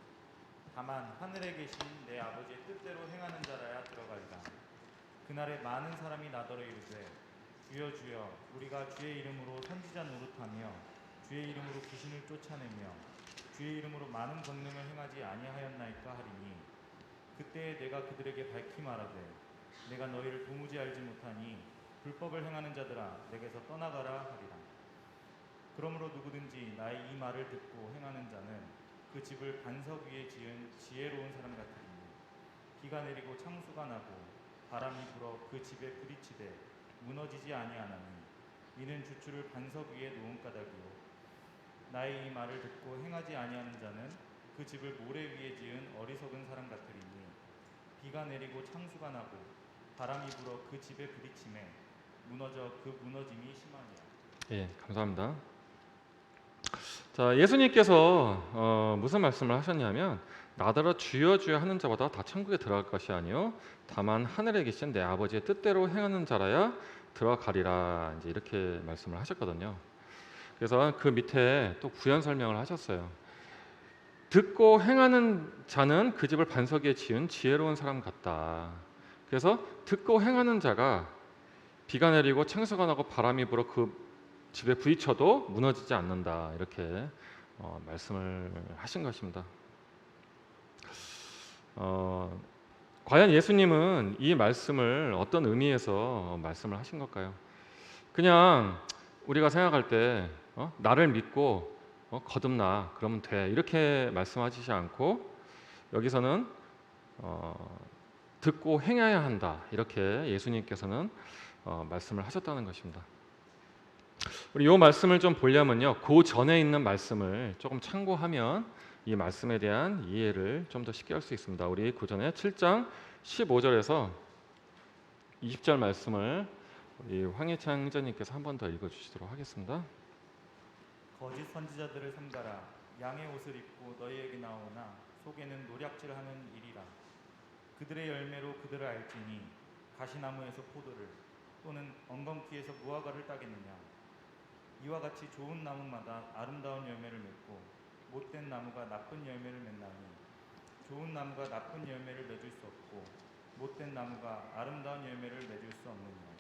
다만 하늘에 계신 내 아버지의 뜻대로 행하는 자라야 들어가리라. 그날에 많은 사람이 나더러 이르되 주여 주여 우리가 주의 이름으로 선지자 노릇하며 주의 이름으로 귀신을 쫓아내며 주의 이름으로 많은 권능을 행하지 아니하였나이까 하리니 그때에 내가 그들에게 밝히 말하되 내가 너희를 도무지 알지 못하니 불법을 행하는 자들아 내게서 떠나가라 하리라. 그러므로 누구든지 나의 이 말을 듣고 행하는 자는 그 집을 반석 위에 지은 지혜로운 사람 같으니 비가 내리고 창수가 나고 바람이 불어 그 집에 부딪히되 무너지지 아니하나니 이는 주추를 반석 위에 놓은 까닭이요 나의 이 말을 듣고 행하지 아니하는 자는 그 집을 모래 위에 지은 어리석은 사람 같으리니 비가 내리고 창수가 나고 바람이 불어 그 집에 부딪히매 무너져 그 무너짐이 심하니라. 예, 감사합니다. 자, 예수님께서 무슨 말씀을 하셨냐면 나더러 주여 주여 하는 자보다 다 천국에 들어갈 것이 아니요 다만 하늘에 계신 내 아버지의 뜻대로 행하는 자라야 들어가리라. 이제 이렇게 말씀을 하셨거든요. 그래서 그 밑에 또 부연 설명을 하셨어요. 듣고 행하는 자는 그 집을 반석 위에 지은 지혜로운 사람 같다. 그래서 듣고 행하는 자가 비가 내리고 창수가 나고 바람이 불어 그 집에 부딪혀도 무너지지 않는다. 이렇게 말씀을 하신 것입니다. 과연 예수님은 이 말씀을 어떤 의미에서 말씀을 하신 걸까요? 그냥 우리가 생각할 때 나를 믿고 거듭나 그러면 돼 이렇게 말씀하시지 않고 여기서는 듣고 행해야 한다 이렇게 예수님께서는 말씀을 하셨다는 것입니다. 우리 이 말씀을 좀 보려면요, 그 전에 있는 말씀을 조금 참고하면 이 말씀에 대한 이해를 좀 더 쉽게 할 수 있습니다. 우리 그 전에 7장 15절에서 20절 말씀을 우리 황희찬 형제님께서 한 번 더 읽어주시도록 하겠습니다. 거짓 선지자들을 삼가라. 양의 옷을 입고 너희에게 나오나 속에는 노략질하는 일이라. 그들의 열매로 그들을 알지니 가시나무에서 포도를 또는 엉겅퀴에서 무화과를 따겠느냐. 이와 같이 좋은 나무마다 아름다운 열매를 맺고 못된 나무가 나쁜 열매를 맺나니 좋은 나무가 나쁜 열매를 맺을 수 없고 못된 나무가 아름다운 열매를 맺을 수 없느니라.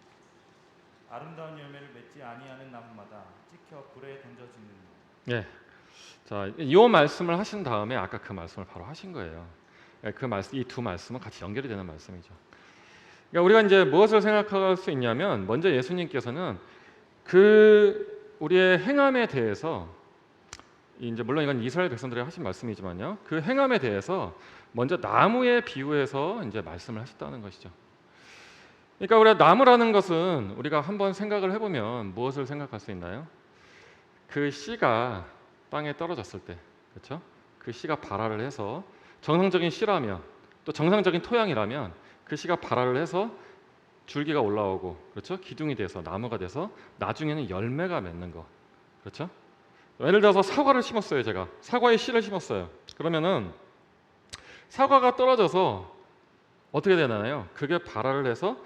아름다운 열매를 맺지 아니하는 나무마다 찍혀 불에 던져지느니라. 예, 자, 이 말씀을 하신 다음에 아까 그 말씀을 바로 하신 거예요. 그 말씀, 이 두 말씀은 같이 연결이 되는 말씀이죠. 그러니까 우리가 이제 무엇을 생각할 수 있냐면, 먼저 예수님께서는 그 우리의 행함에 대해서, 이제 물론 이건 이스라엘 백성들이 하신 말씀이지만요, 그 행함에 대해서 먼저 나무에 비유해서 이제 말씀을 하셨다는 것이죠. 그러니까 우리가 나무라는 것은 우리가 한번 생각을 해보면 무엇을 생각할 수 있나요? 그 씨가 땅에 떨어졌을 때, 그렇죠? 그 씨가 발화를 해서 정상적인 씨라면, 또 정상적인 토양이라면 그 씨가 발화를 해서 줄기가 올라오고, 그렇죠? 기둥이 돼서 나무가 돼서 나중에는 열매가 맺는 거, 그렇죠? 예를 들어서 사과를 심었어요. 제가 사과의 씨를 심었어요. 그러면은 사과가 떨어져서 어떻게 되나요? 그게 발화를 해서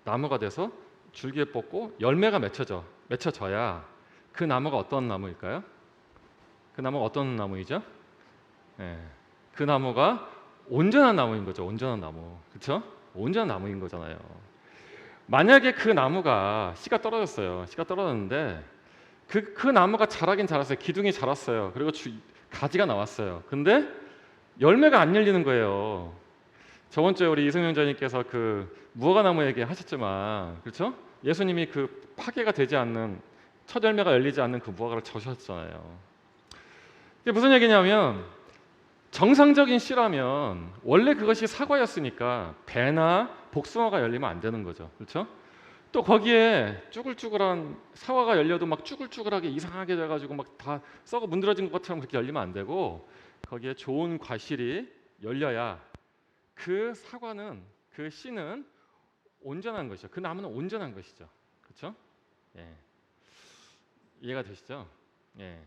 나무가 돼서 줄기에 뻗고 열매가 맺혀져야 그 나무가 어떤 나무일까요? 그 나무가 어떤 나무이죠? 예, 그 나무가 온전한 나무인 거죠. 온전한 나무, 그렇죠? 온전한 나무인 거잖아요. 만약에 그 나무가 씨가 떨어졌어요. 씨가 떨어졌는데 그 나무가 자라긴 자랐어요. 기둥이 자랐어요. 그리고 가지가 나왔어요. 근데 열매가 안 열리는 거예요. 저번 주에 우리 이승용 전님께서 그 무화과 나무 얘기 하셨지만, 그렇죠? 예수님이 그 파괴가 되지 않는, 첫 열매가 열리지 않는 그 무화과를 저셨잖아요. 이게 무슨 얘기냐면, 정상적인 씨라면 원래 그것이 사과였으니까 배나 복숭아가 열리면 안 되는 거죠. 그렇죠? 또 거기에 쭈글쭈글한 사과가 열려도 막 쭈글쭈글하게 이상하게 돼가지고 막 다 썩어 문드러진 것처럼 그렇게 열리면 안 되고, 거기에 좋은 과실이 열려야 그 사과는, 그 씨는 온전한 것이죠. 그 나무는 온전한 것이죠. 그렇죠? 예. 이해가 되시죠? 예.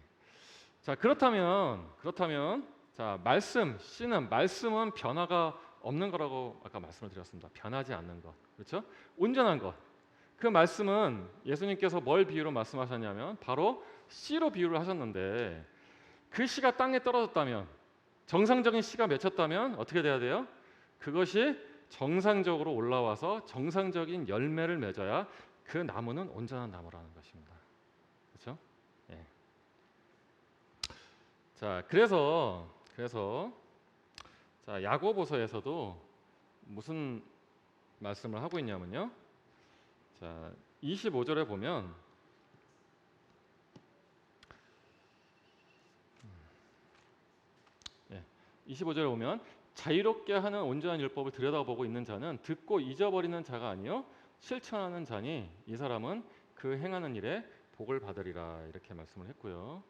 자, 그렇다면 자, 말씀은 변화가 없는 거라고 아까 말씀을 드렸습니다. 변하지 않는 것, 그렇죠? 온전한 것. 그 말씀은 예수님께서 뭘 비유로 말씀하셨냐면 바로 씨로 비유를 하셨는데, 그 씨가 땅에 떨어졌다면, 정상적인 씨가 맺혔다면 어떻게 돼야 돼요? 그것이 정상적으로 올라와서 정상적인 열매를 맺어야 그 나무는 온전한 나무라는 것입니다. 그렇죠? 예. 자, 그래서 자, 야고보서에서도 무슨 말씀을 하고 있냐면요. 자, 25절에 보면 25절에 보면 자유롭게 하는 온전한 율법을 들여다보고 있는 자는 듣고 잊어버리는 자가 아니요 실천하는 자니 이 사람은 그 행하는 일에 복을 받으리라, 이렇게 말씀을 했고요.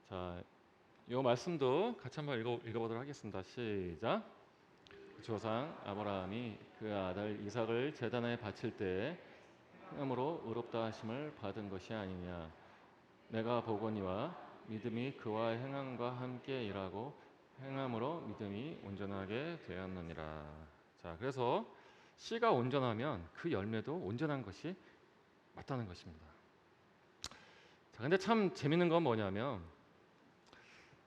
자, 이 말씀도 같이 한번 읽어보도록 하겠습니다. 시작. 조상 아브라함이 그 아들 이삭을 제단에 바칠 때에 행함으로 의롭다 하심을 받은 것이 아니냐. 내가 보거니와 믿음이 그와 행함과 함께 일하고 행함으로 믿음이 온전하게 되었느니라. 자, 그래서 씨가 온전하면 그 열매도 온전한 것이 맞다는 것입니다. 자, 근데 참 재밌는 건 뭐냐면,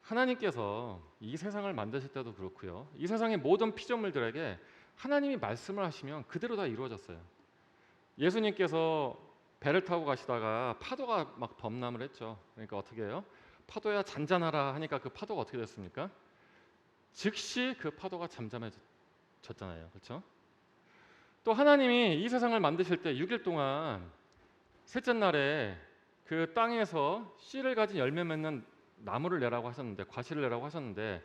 하나님께서 이 세상을 만드실 때도 그렇고요, 이 세상의 모든 피조물들에게 하나님이 말씀을 하시면 그대로 다 이루어졌어요. 예수님께서 배를 타고 가시다가 파도가 막 범람을 했죠. 그러니까 어떻게 해요? 파도야 잔잔하라 하니까 그 파도가 어떻게 됐습니까? 즉시 그 파도가 잠잠해졌잖아요. 그렇죠? 또 하나님이 이 세상을 만드실 때 6일 동안 셋째 날에 그 땅에서 씨를 가진 열매 맺는 나무를 내라고 하셨는데, 과실을 내라고 하셨는데,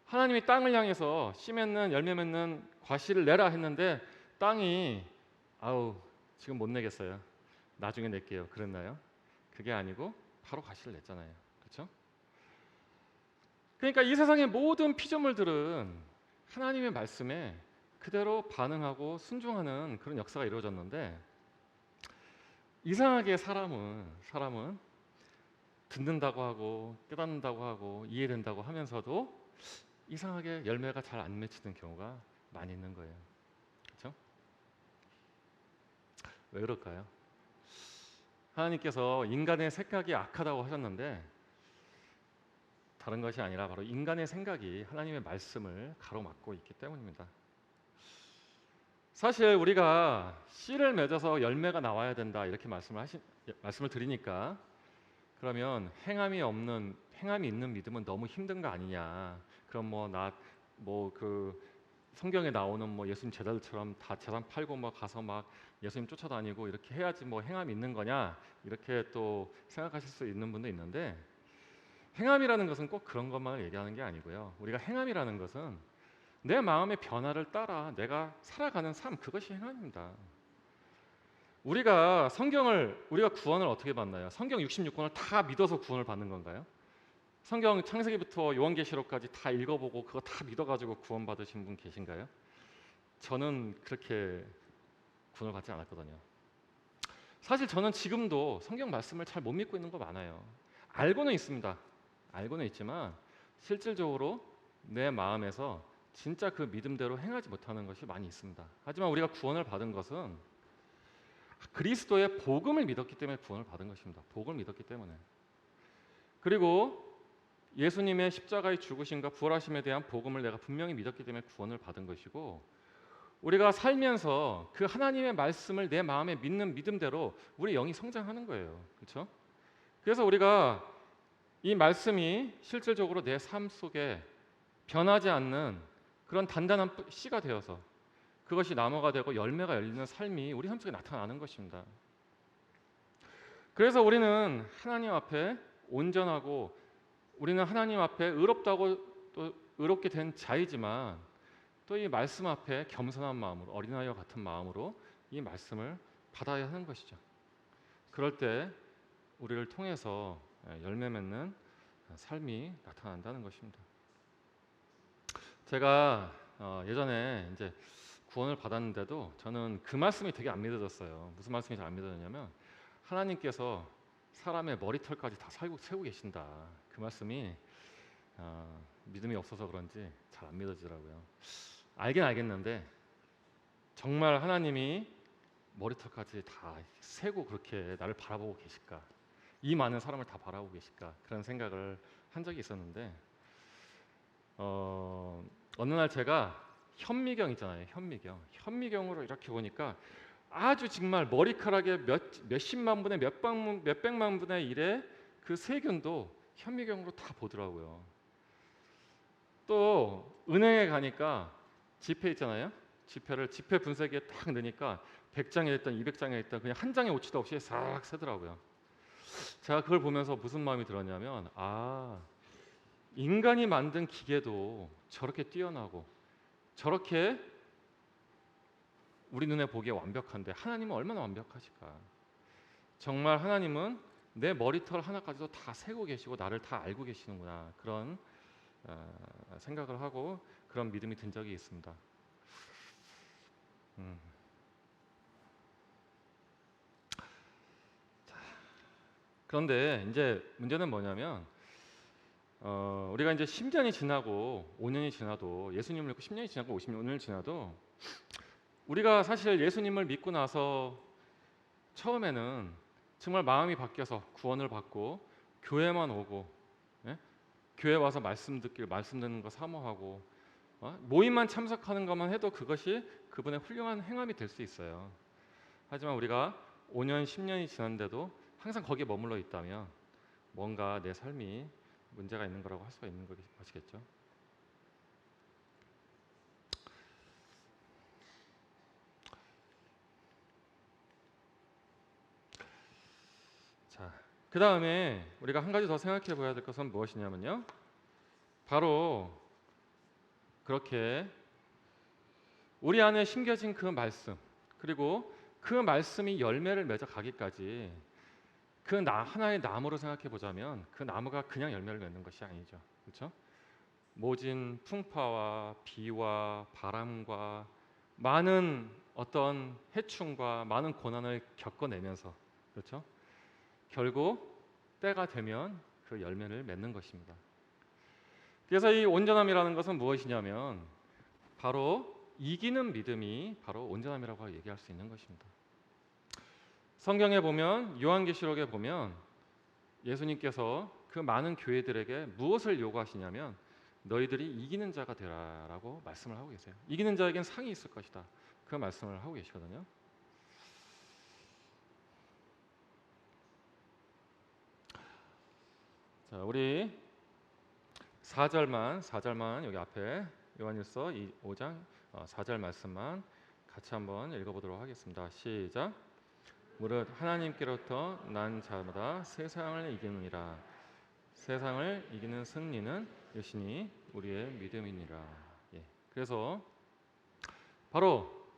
하나님이 땅을 향해서 씨 맺는 열매 맺는 과실을 내라 했는데 땅이 아우 지금 못 내겠어요. 나중에 낼게요. 그랬나요? 그게 아니고 바로 과실을 냈잖아요. 그렇죠? 그러니까 이 세상의 모든 피조물들은 하나님의 말씀에 그대로 반응하고 순종하는 그런 역사가 이루어졌는데, 이상하게 사람은 듣는다고 하고 깨닫는다고 하고 이해된다고 하면서도 이상하게 열매가 잘 안 맺히는 경우가 많이 있는 거예요. 그렇죠? 왜 그럴까요? 하나님께서 인간의 생각이 악하다고 하셨는데 다른 것이 아니라 바로 인간의 생각이 하나님의 말씀을 가로막고 있기 때문입니다. 사실 우리가 씨를 맺어서 열매가 나와야 된다 이렇게 말씀을 드리니까, 그러면 행함이 있는 믿음은 너무 힘든 거 아니냐? 그럼 그 성경에 나오는 예수님 제자들처럼 다 재산 팔고 가서 예수님 쫓아다니고 이렇게 해야지 행함이 있는 거냐? 이렇게 또 생각하실 수 있는 분도 있는데, 행함이라는 것은 꼭 그런 것만을 얘기하는 게 아니고요. 우리가 행함이라는 것은 내 마음의 변화를 따라 내가 살아가는 삶, 그것이 행함입니다. 우리가 구원을 어떻게 받나요? 성경 66권을 다 믿어서 구원을 받는 건가요? 성경 창세기부터 요한계시록까지 다 읽어보고 그거 다 믿어가지고 구원 받으신 분 계신가요? 저는 그렇게 구원을 받지 않았거든요. 사실 저는 지금도 성경 말씀을 잘 못 믿고 있는 거 많아요. 알고는 있습니다. 알고는 있지만 실질적으로 내 마음에서 진짜 그 믿음대로 행하지 못하는 것이 많이 있습니다. 하지만 우리가 구원을 받은 것은 그리스도의 복음을 믿었기 때문에 구원을 받은 것입니다. 복음을 믿었기 때문에. 그리고 예수님의 십자가의 죽으심과 부활하심에 대한 복음을 내가 분명히 믿었기 때문에 구원을 받은 것이고, 우리가 살면서 그 하나님의 말씀을 내 마음에 믿는 믿음대로 우리 영이 성장하는 거예요. 그렇죠? 그래서 우리가 이 말씀이 실질적으로 내 삶 속에 변하지 않는 그런 단단한 씨가 되어서 그것이 나무가 되고 열매가 열리는 삶이 우리 삶 속에 나타나는 것입니다. 그래서 우리는 하나님 앞에 온전하고, 우리는 하나님 앞에 의롭다고 또 의롭게 된 자이지만, 또 이 말씀 앞에 겸손한 마음으로, 어린아이와 같은 마음으로 이 말씀을 받아야 하는 것이죠. 그럴 때 우리를 통해서 열매 맺는 삶이 나타난다는 것입니다. 제가 예전에 이제 구원을 받았는데도 저는 그 말씀이 되게 안 믿어졌어요. 무슨 말씀이 잘 안 믿어졌냐면, 하나님께서 사람의 머리털까지 다 세우고 계신다. 그 말씀이 믿음이 없어서 그런지 잘 안 믿어지더라고요. 알긴 알겠는데 정말 하나님이 머리털까지 다 세고 그렇게 나를 바라보고 계실까? 이 많은 사람을 다 바라보고 계실까? 그런 생각을 한 적이 있었는데, 어느 날 제가 현미경 있잖아요. 현미경으로 이렇게 보니까 아주 정말 머리카락의 몇십만 분의 몇백만 분의 1의 그 세균도 현미경으로 다 보더라고요. 또 은행에 가니까 지폐 있잖아요. 지폐 분쇄기에 딱 넣으니까 100장이 됐든 200장이 됐든 그냥 한 장의 오치도 없이 싹 세더라고요. 제가 그걸 보면서 무슨 마음이 들었냐면, 인간이 만든 기계도 저렇게 뛰어나고 저렇게 우리 눈에 보기에 완벽한데 하나님은 얼마나 완벽하실까? 정말 하나님은 내 머리털 하나까지도 다 세고 계시고 나를 다 알고 계시는구나, 그런 생각을 하고 그런 믿음이 든 적이 있습니다. 그런데 이제 문제는 뭐냐면, 우리가 이제 10년이 지나고 5년이 지나도, 예수님을 믿고 10년이 지나고 50년을 지나도, 우리가 사실 예수님을 믿고 나서 처음에는 정말 마음이 바뀌어서 구원을 받고 교회만 오고, 교회 와서 말씀 듣는 거 사모하고, 모임만 참석하는 것만 해도 그것이 그분의 훌륭한 행함이 될 수 있어요. 하지만 우리가 5년, 10년이 지났는데도 항상 거기에 머물러 있다면 뭔가 내 삶이 문제가 있는 거라고 할 수가 있는 것이겠죠. 자, 그 다음에 우리가 한 가지 더 생각해 봐야 될 것은 무엇이냐면요. 바로 그렇게 우리 안에 심겨진 그 말씀, 그리고 그 말씀이 열매를 맺어 가기까지 하나의 나무로 생각해 보자면 그 나무가 그냥 열매를 맺는 것이 아니죠. 그렇죠? 모진 풍파와 비와 바람과 많은 어떤 해충과 많은 고난을 겪어내면서, 그렇죠? 결국 때가 되면 그 열매를 맺는 것입니다. 그래서 이 온전함이라는 것은 무엇이냐면 바로 이기는 믿음이 바로 온전함이라고 얘기할 수 있는 것입니다. 성경에 보면, 요한계시록에 보면 예수님께서 그 많은 교회들에게 무엇을 요구하시냐면 너희들이 이기는 자가 되라라고 말씀을 하고 계세요. 이기는 자에겐 상이 있을 것이다. 그 말씀을 하고 계시거든요. 자, 우리 4절만 여기 앞에 요한일서 5장 4절 말씀만 같이 한번 읽어보도록 하겠습니다. 시작. 무릇 하나님께로부터 난 자마다 세상을 이기느니라. 세상을 이기는 승리는 여신이 우리의 믿음이니라. 예. 그래서 바로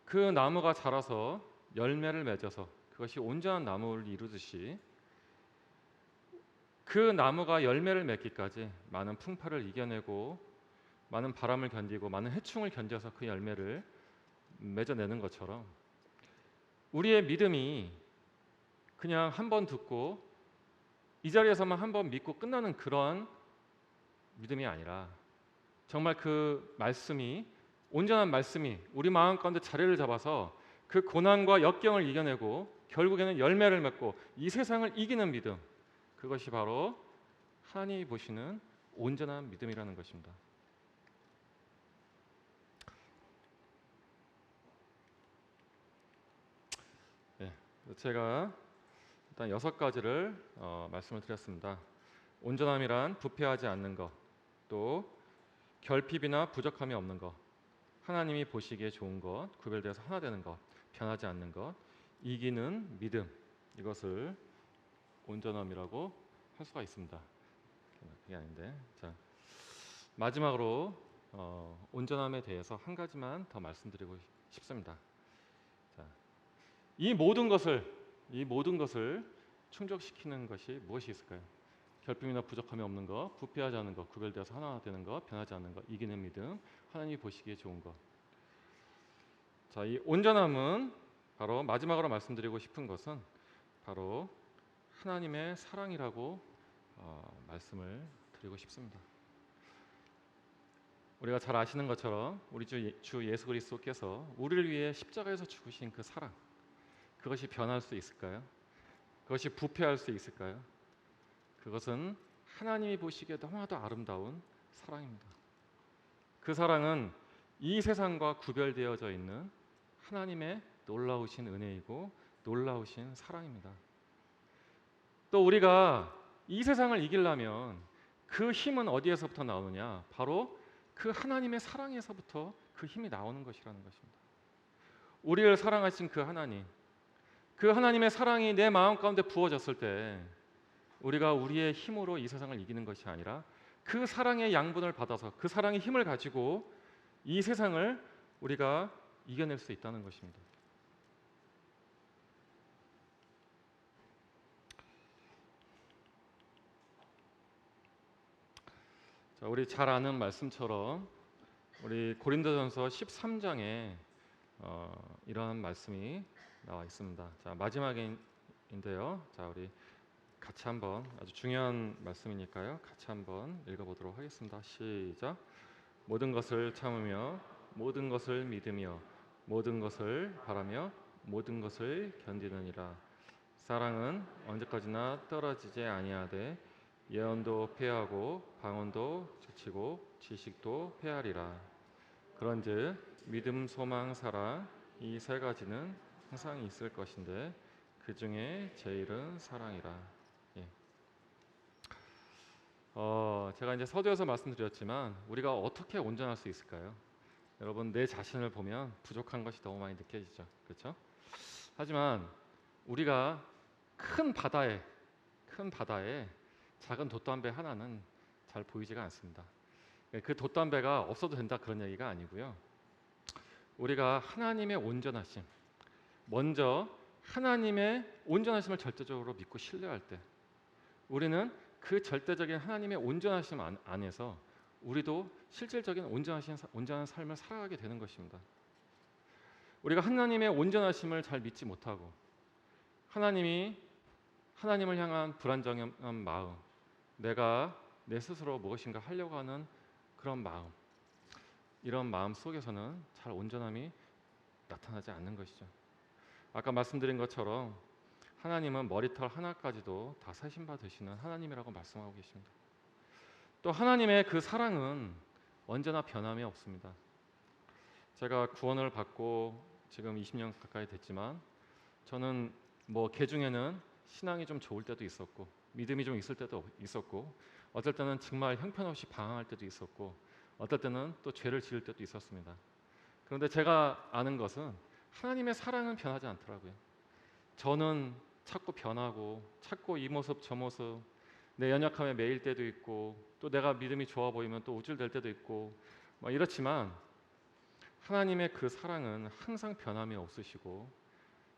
그 나무가 자라서 열매를 맺어서 그것이 온전한 나무를 이루듯이 그 나무가 열매를 맺기까지 많은 풍파를 이겨내고 많은 바람을 견디고 많은 해충을 견뎌서 그 열매를 맺어내는 것처럼 우리의 믿음이 그냥 한 번 듣고 이 자리에서만 한 번 믿고 끝나는 그런 믿음이 아니라 정말 그 말씀이 온전한 말씀이 우리 마음 가운데 자리를 잡아서 그 고난과 역경을 이겨내고 결국에는 열매를 맺고 이 세상을 이기는 믿음, 그것이 바로 하나님이 보시는 온전한 믿음이라는 것입니다. 네, 제가 일단 6가지를 말씀을 드렸습니다. 온전함이란 부패하지 않는 것, 또 결핍이나 부족함이 없는 것, 하나님이 보시기에 좋은 것, 구별되어서 하나 되는 것, 변하지 않는 것, 이기는 믿음, 이것을 온전함이라고 할 수가 있습니다. 그게 아닌데, 자 마지막으로 온전함에 대해서 한 가지만 더 말씀드리고 싶습니다. 자, 이 모든 것을 충족시키는 것이 무엇이 있을까요? 결핍이나 부족함이 없는 것, 부패하지 않는 것, 구별되어서 하나 되는 것, 변하지 않는 것, 이기는 믿음, 하나님이 보시기에 좋은 것. 자, 이 온전함은 바로 마지막으로 말씀드리고 싶은 것은 바로 하나님의 사랑이라고 말씀을 드리고 싶습니다. 우리가 잘 아시는 것처럼 우리 주 예수 그리스도께서 우리를 위해 십자가에서 죽으신 그 사랑, 그것이 변할 수 있을까요? 그것이 부패할 수 있을까요? 그것은 하나님이 보시기에 너무나도 아름다운 사랑입니다. 그 사랑은 이 세상과 구별되어져 있는 하나님의 놀라우신 은혜이고 놀라우신 사랑입니다. 또 우리가 이 세상을 이기려면 그 힘은 어디에서부터 나오느냐? 바로 그 하나님의 사랑에서부터 그 힘이 나오는 것이라는 것입니다. 우리를 사랑하신 그 하나님, 그 하나님의 사랑이 내 마음 가운데 부어졌을 때 우리가 우리의 힘으로 이 세상을 이기는 것이 아니라 그 사랑의 양분을 받아서 그 사랑의 힘을 가지고 이 세상을 우리가 이겨낼 수 있다는 것입니다. 자, 우리 잘 아는 말씀처럼 우리 고린도전서 13장에 이러한 말씀이 나와 있습니다. 자, 마지막인데요. 자, 우리 같이 한번 아주 중요한 말씀이니까요. 같이 한번 읽어보도록 하겠습니다. 시작. 모든 것을 참으며 모든 것을 믿으며 모든 것을 바라며 모든 것을 견디느니라. 사랑은 언제까지나 떨어지지 아니하되 예언도 패하고 방언도 지치고 지식도 패하리라. 그런즉 믿음, 소망, 사랑 이 세 가지는 항상 있을 것인데 그 중에 제일은 사랑이라. 예. 제가 이제 서두에서 말씀드렸지만 우리가 어떻게 온전할 수 있을까요? 여러분 내 자신을 보면 부족한 것이 너무 많이 느껴지죠. 그렇죠? 하지만 우리가 큰 바다에 작은 돛담배 하나는 잘 보이지가 않습니다. 그 돛담배가 없어도 된다 그런 얘기가 아니고요. 우리가 하나님의 온전하심, 먼저 하나님의 온전하심을 절대적으로 믿고 신뢰할 때 우리는 그 절대적인 하나님의 온전하심 안에서 우리도 실질적인 온전한 삶을 살아가게 되는 것입니다. 우리가 하나님의 온전하심을 잘 믿지 못하고 하나님을 향한 불안정한 마음, 내가 내 스스로 무엇인가 하려고 하는 그런 마음, 이런 마음 속에서는 잘 온전함이 나타나지 않는 것이죠. 아까 말씀드린 것처럼 하나님은 머리털 하나까지도 다 세신 바 되시는 하나님이라고 말씀하고 계십니다. 또 하나님의 그 사랑은 언제나 변함이 없습니다. 제가 구원을 받고 지금 20년 가까이 됐지만 저는 개 중에는 신앙이 좀 좋을 때도 있었고 믿음이 좀 있을 때도 있었고 어떨 때는 정말 형편없이 방황할 때도 있었고 어떨 때는 또 죄를 지을 때도 있었습니다. 그런데 제가 아는 것은 하나님의 사랑은 변하지 않더라고요. 저는 자꾸 변하고 자꾸 이 모습 저 모습 내 연약함에 매일 때도 있고 또 내가 믿음이 좋아 보이면 또 우쭐댈 때도 있고 이렇지만 하나님의 그 사랑은 항상 변함이 없으시고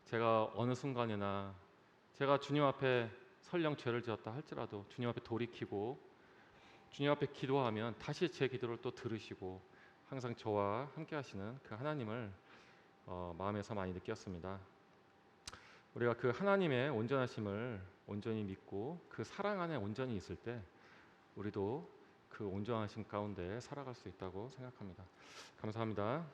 제가 어느 순간이나 제가 주님 앞에 설령 죄를 지었다 할지라도 주님 앞에 돌이키고 주님 앞에 기도하면 다시 제 기도를 또 들으시고 항상 저와 함께 하시는 그 하나님을 마음에서 많이 느꼈습니다. 우리가 그 하나님의 온전하심을 온전히 믿고 그 사랑 안에 온전히 있을 때 우리도 그 온전하심 가운데 살아갈 수 있다고 생각합니다. 감사합니다.